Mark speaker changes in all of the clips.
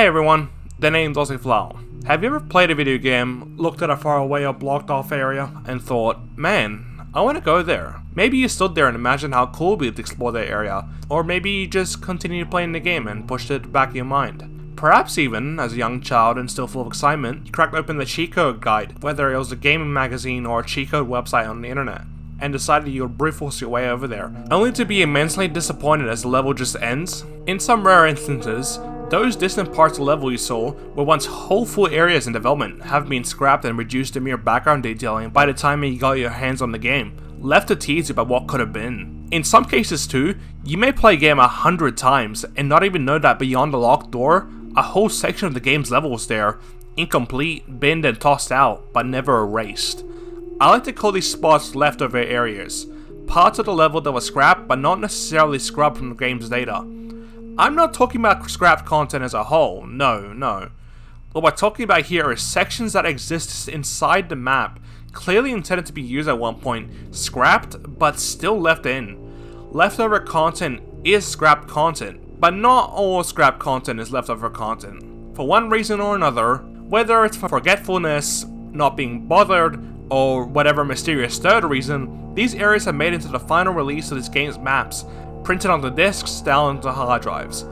Speaker 1: Hey everyone, the name's Ozzy Flower. Have you ever played a video game, looked at a faraway or blocked off area, and thought, man, I want to go there? Maybe you stood there and imagined how cool it would be to explore that area, or maybe you just continued playing the game and pushed it back in your mind. Perhaps even, as a young child and still full of excitement, you cracked open the cheat code guide, whether it was a gaming magazine or a cheat code website on the internet, and decided you would brute force your way over there, only to be immensely disappointed as the level just ends. In some rare instances, those distant parts of the level you saw were once whole full areas in development have been scrapped and reduced to mere background detailing by the time you got your hands on the game, left to tease you about what could have been. In some cases too, you may play a game 100 times and not even know that beyond the locked door, a whole section of the game's level was there, incomplete, binned and tossed out, but never erased. I like to call these spots leftover areas, parts of the level that was scrapped but not necessarily scrubbed from the game's data. I'm not talking about scrapped content as a whole, no. What we're talking about here is sections that exist inside the map, clearly intended to be used at one point, scrapped but still left in. Leftover content is scrapped content, but not all scrapped content is leftover content. For one reason or another, whether it's for forgetfulness, not being bothered, or whatever mysterious third reason, these areas have made it into the final release of this game's maps, printed onto discs, down onto hard drives.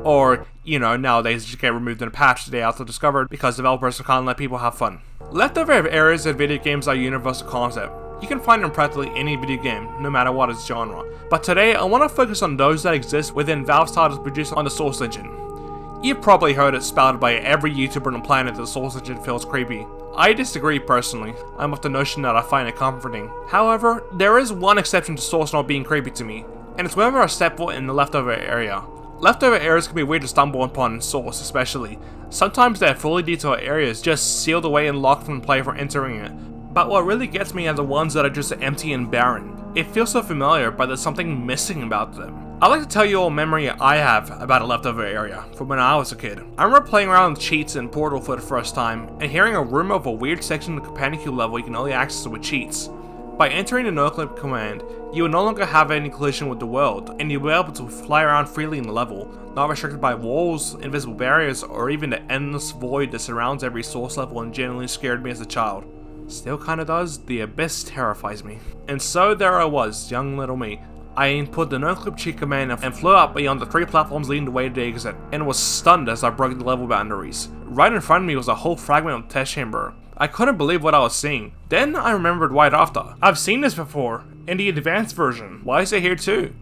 Speaker 1: Or, nowadays just get removed in a patch they also discovered because developers can't let people have fun. Leftover areas in video games are a universal concept. You can find them in practically any video game, no matter what its genre. But today, I want to focus on those that exist within Valve's titles produced on the Source Engine. You've probably heard it spouted by every YouTuber on the planet that the Source Engine feels creepy. I disagree personally. I'm of the notion that I find it comforting. However, there is one exception to Source not being creepy to me, and it's whenever I step foot in the leftover area. Leftover areas can be weird to stumble upon in Source especially. Sometimes they're fully detailed areas just sealed away and locked from the player from entering it. But what really gets me are the ones that are just empty and barren. It feels so familiar, but there's something missing about them. I'd like to tell you all a memory I have about a leftover area from when I was a kid. I remember playing around with cheats in Portal for the first time, and hearing a rumor of a weird section of the companion cube level you can only access with cheats. By entering the no-clip command, you will no longer have any collision with the world, and you'll be able to fly around freely in the level, not restricted by walls, invisible barriers, or even the endless void that surrounds every Source level and genuinely scared me as a child. Still kinda does, the abyss terrifies me. And so there I was, young little me. I input the no-clip cheat command and flew up beyond the 3 platforms leading the way to the exit, and was stunned as I broke the level boundaries. Right in front of me was a whole fragment of the test chamber. I couldn't believe what I was seeing. Then I remembered right after. I've seen this before, in the advanced version. Why is it here too?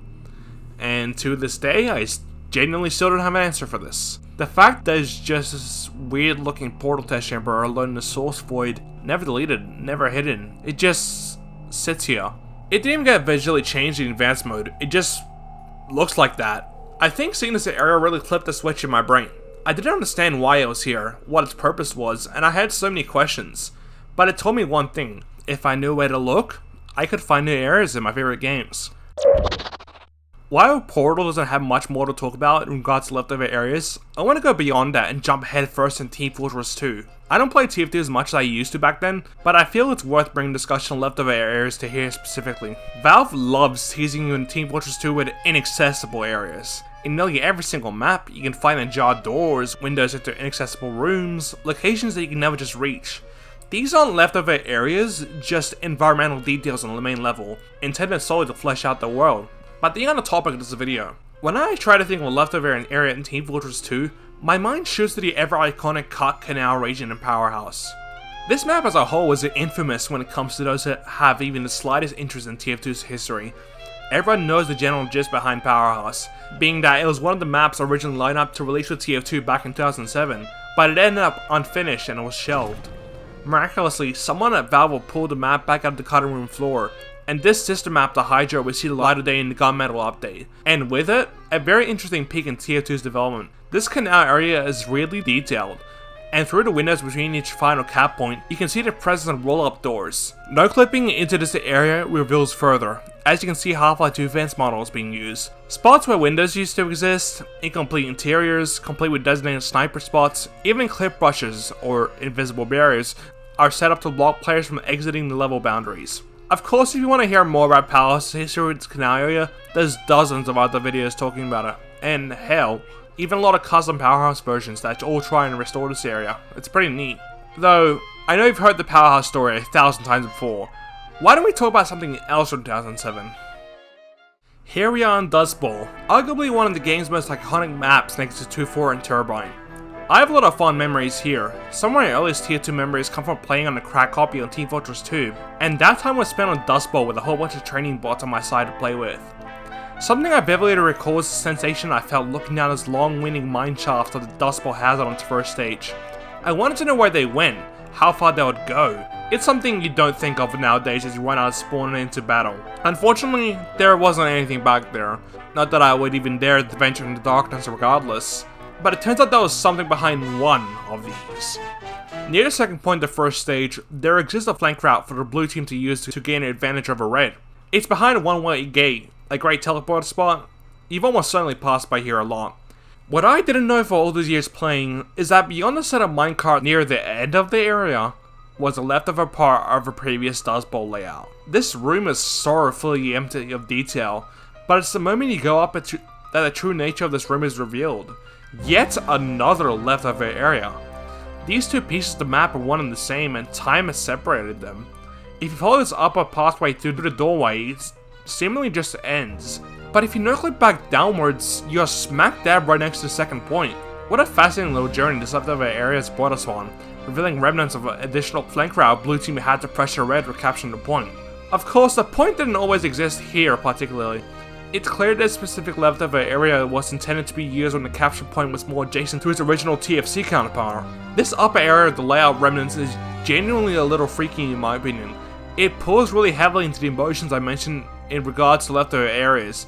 Speaker 1: And to this day, I genuinely still don't have an answer for this. The fact that it's just this weird looking portal test chamber alone in the Source void, never deleted, never hidden, it just sits here. It didn't even get visually changed in advanced mode, it just looks like that. I think seeing this area really flipped the switch in my brain. I didn't understand why it was here, what its purpose was, and I had so many questions. But it told me one thing: if I knew where to look, I could find new areas in my favorite games. While Portal doesn't have much more to talk about in regards to leftover areas, I want to go beyond that and jump headfirst in Team Fortress 2. I don't play TF2 as much as I used to back then, but I feel it's worth bringing discussion on leftover areas to here specifically. Valve loves teasing you in Team Fortress 2 with inaccessible areas. In nearly every single map, you can find ajar doors, windows into inaccessible rooms, locations that you can never just reach. These aren't leftover areas, just environmental details on the main level, intended solely to flesh out the world. But the other topic of this video, when I try to think of a leftover area in Team Fortress 2, my mind shoots to the ever iconic Cut Canal region in Powerhouse. This map as a whole is infamous when it comes to those that have even the slightest interest in TF2's history. Everyone knows the general gist behind Powerhouse, being that it was one of the maps originally lined up to release with TF2 back in 2007, but it ended up unfinished and it was shelved. Miraculously, someone at Valve will pull the map back out of the cutting room floor, and this sister map to Hydra will see the light of day in the Gunmetal update, and with it, a very interesting peek in TF2's development. This canal area is really detailed, and through the windows between each final cap point, you can see the presence of roll-up doors. No clipping into this area reveals further, as you can see Half-Life 2 fence models being used. Spots where windows used to exist, incomplete interiors, complete with designated sniper spots, even clip brushes, or invisible barriers, are set up to block players from exiting the level boundaries. Of course, if you want to hear more about Powerhouse's history with this canal area, there's dozens of other videos talking about it, and hell, Even a lot of custom Powerhouse versions that all try and restore this area. It's pretty neat. Though, I know you've heard the Powerhouse story 1,000 times before. Why don't we talk about something else from 2007? Here we are in Dust Bowl, arguably one of the game's most iconic maps next to 2-4 and Turbine. I have a lot of fond memories here. Some of my earliest tier 2 memories come from playing on a cracked copy on Team Fortress 2, and that time was spent on Dust Bowl with a whole bunch of training bots on my side to play with. Something I vividly recall is the sensation I felt looking down this long winding mine shaft that the Dust Bowl has on its first stage. I wanted to know where they went, how far they would go. It's something you don't think of nowadays as you run out of spawning into battle. Unfortunately, there wasn't anything back there. Not that I would even dare to venture into darkness regardless. But it turns out there was something behind one of these. Near the second point of the first stage, there exists a flank route for the blue team to use to gain an advantage over red. It's behind a one-way gate, a great teleport spot. You've almost certainly passed by here a lot. What I didn't know for all those years playing is that beyond the set of minecart near the end of the area was a leftover part of a previous Dust Bowl layout. This room is sorrowfully empty of detail, but it's the moment you go up that the true nature of this room is revealed. Yet another leftover area. These two pieces of the map are one and the same, and time has separated them. If you follow this upper pathway through the doorway, it seemingly just ends. But if you no-click back downwards, you're smack dab right next to the second point. What a fascinating little journey this leftover area has brought us on, revealing remnants of an additional flank route blue team had to pressure red for capturing the point. Of course, the point didn't always exist here particularly. It's clear this specific leftover area was intended to be used when the capture point was more adjacent to its original TFC counterpart. This upper area of the layout remnants is genuinely a little freaky in my opinion. It pulls really heavily into the emotions I mentioned in regards to leftover areas.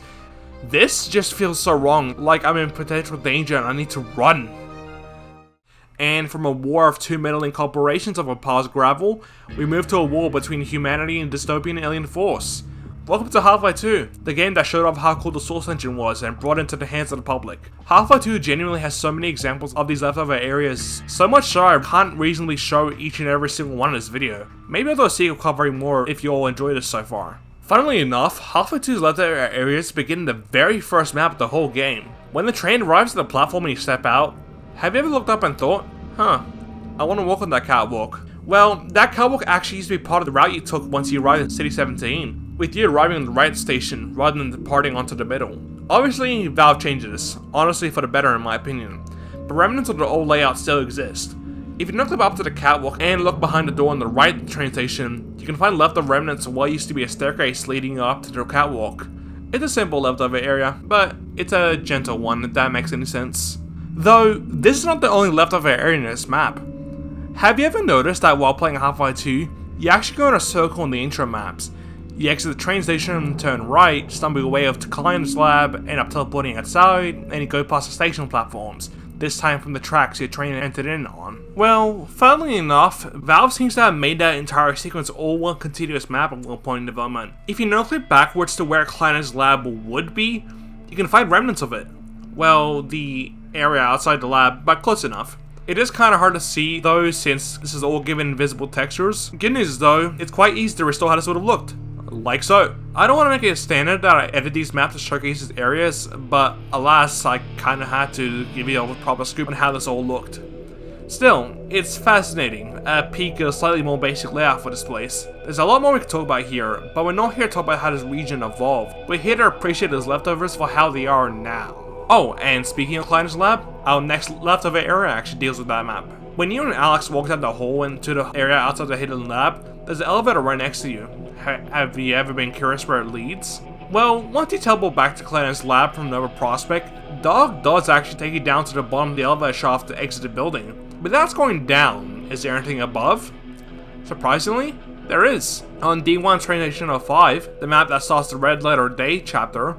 Speaker 1: This just feels so wrong, like I'm in potential danger and I need to run. And from a war of two meddling corporations over paused gravel, we move to a war between humanity and dystopian alien force. Welcome to Half-Life 2, the game that showed off how cool the Source engine was and brought it into the hands of the public. Half-Life 2 genuinely has so many examples of these leftover areas, so much so I can't reasonably show each and every single one in this video. Maybe I'll do a sequel covering more if you all enjoyed this so far. Funnily enough, Half-Life 2's leftover areas begin in the very first map of the whole game. When the train arrives at the platform and you step out, have you ever looked up and thought, I want to walk on that catwalk? Well, that catwalk actually used to be part of the route you took once you arrived in City 17, with you arriving on the right station rather than departing onto the middle. Obviously, Valve changed this, honestly for the better in my opinion, but remnants of the old layout still exist. If you knuckle up to the catwalk and look behind the door on the right of the train station, you can find leftover remnants of what used to be a staircase leading you up to the catwalk. It's a simple leftover area, but it's a gentle one if that makes any sense. Though, this is not the only leftover area in this map. Have you ever noticed that while playing Half-Life 2, you actually go in a circle in the intro maps? You exit the train station, turn right, stumble your way up to Klein's lab, end up teleporting outside, and you go past the station platforms, this time from the tracks your train entered in on. Well, funnily enough, Valve seems to have made that entire sequence all one continuous map at one point in development. If you no-click backwards to where Klein's lab would be, you can find remnants of it. Well, the area outside the lab, but close enough. It is kind of hard to see though since this is all given invisible textures. Good news though, it's quite easy to restore how this would have looked. Like so. I don't want to make it a standard that I edit these maps to showcase these areas, but alas, I kind of had to give you all a proper scoop on how this all looked. Still, it's fascinating, a peek at a slightly more basic layout for this place. There's a lot more we can talk about here, but we're not here to talk about how this region evolved. We're here to appreciate those leftovers for how they are now. Oh, and speaking of Klein's lab, our next leftover area actually deals with that map. When you and Alex walk down the hall into the area outside the hidden lab, there's an elevator right next to you. Have you ever been curious where it leads? Well, once you teleport back to Klein's lab from Nova Prospect, Dog does actually take you down to the bottom of the elevator shaft to exit the building. But that's going down. Is there anything above? Surprisingly, there is. On D1 Train Station 05, the map that starts the Red Letter Day chapter,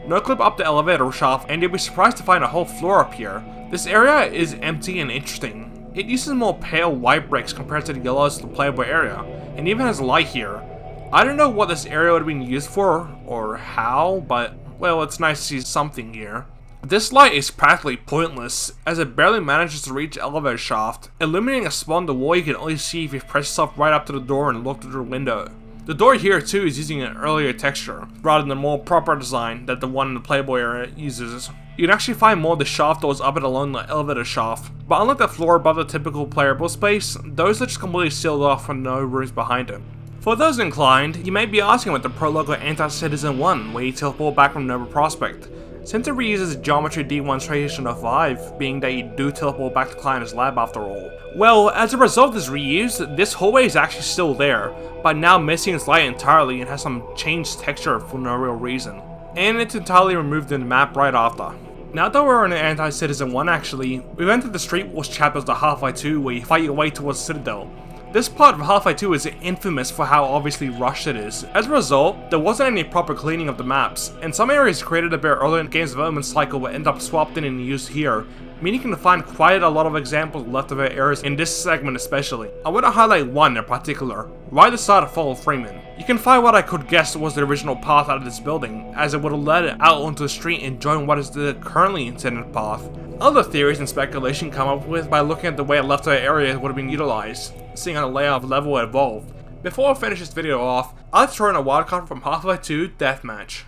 Speaker 1: no-clip up the elevator shaft and you'll be surprised to find a whole floor up here. This area is empty and interesting. It uses more pale white bricks compared to the yellows of the playable area, and even has light here. I don't know what this area would have been used for, or how, but, well, it's nice to see something here. This light is practically pointless, as it barely manages to reach the elevator shaft, illuminating a spot on the wall you can only see if you press yourself right up to the door and look through the window. The door here too is using an earlier texture, rather than the more proper design that the one in the Playboy area uses. you can actually find more of the shaft doors up and along the elevator shaft. But unlike the floor above the typical playable space, those are just completely sealed off with no rooms behind it. For those inclined, you may be asking about the prologue of Anti-Citizen 1, where you teleport back from Nova Prospect. Since it reuses Geometry D1 of 5, being that you do teleport back to Kleiner's lab after all. Well, as a result of this reuse, this hallway is actually still there, but now missing its light entirely and has some changed texture for no real reason. And it's entirely removed in the map right after. Now that we're in Anti-Citizen 1 actually, we've entered the Street Wars chapters of Half-Life 2 where you fight your way towards Citadel. This part of Half-Life 2 is infamous for how obviously rushed it is. As a result, there wasn't any proper cleaning of the maps, and some areas created a bit earlier in the game's development cycle will end up swapped in and used here, meaning you can find quite a lot of examples of leftover errors in this segment especially. I want to highlight one in particular, right at the start of Fall of Freeman. You can find what I could guess was the original path out of this building, as it would have led it out onto the street and joined what is the currently intended path. Other theories and speculation come up with by looking at the way a leftover area would have been utilized, seeing how the layout of level evolved. Before I finish this video off, I'll throw in a wildcard from Half-Life 2 Deathmatch.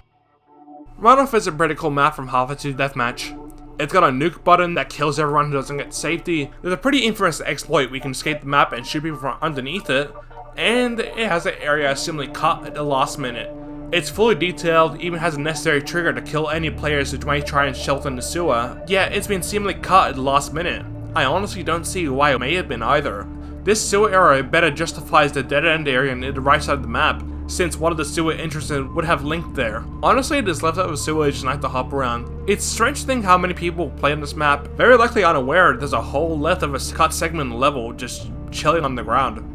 Speaker 1: Runoff is a pretty cool map from Half-Life 2 Deathmatch. It's got a nuke button that kills everyone who doesn't get safety, there's a pretty infamous exploit where you can escape the map and shoot people from underneath it, and it has an area seemingly cut at the last minute. It's fully detailed, even has a necessary trigger to kill any players who might try and shelter in the sewer, yet it's been seemingly cut at the last minute. I honestly don't see why it may have been either. This sewer area better justifies the dead end area near the right side of the map, since one of the sewer entrances would have linked there. Honestly, this leftover sewage is nice to hop around. It's strange to think how many people play on this map, very likely unaware there's a whole leftover cut segment in the level just chilling on the ground.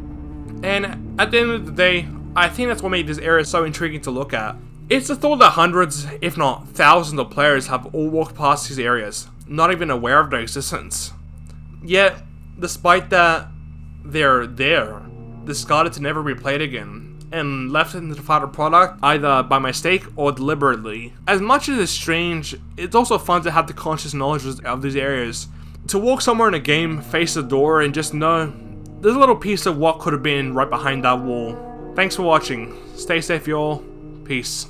Speaker 1: And at the end of the day, I think that's what made this area so intriguing to look at. It's the thought that hundreds, if not thousands of players have all walked past these areas, not even aware of their existence. Yet, despite that, they're there, discarded to never be played again, and left into the final product either by mistake or deliberately. As much as it's strange, it's also fun to have the conscious knowledge of these areas. To walk somewhere in a game, face the door, and just know there's a little piece of what could have been right behind that wall. Thanks for watching. Stay safe, y'all. Peace.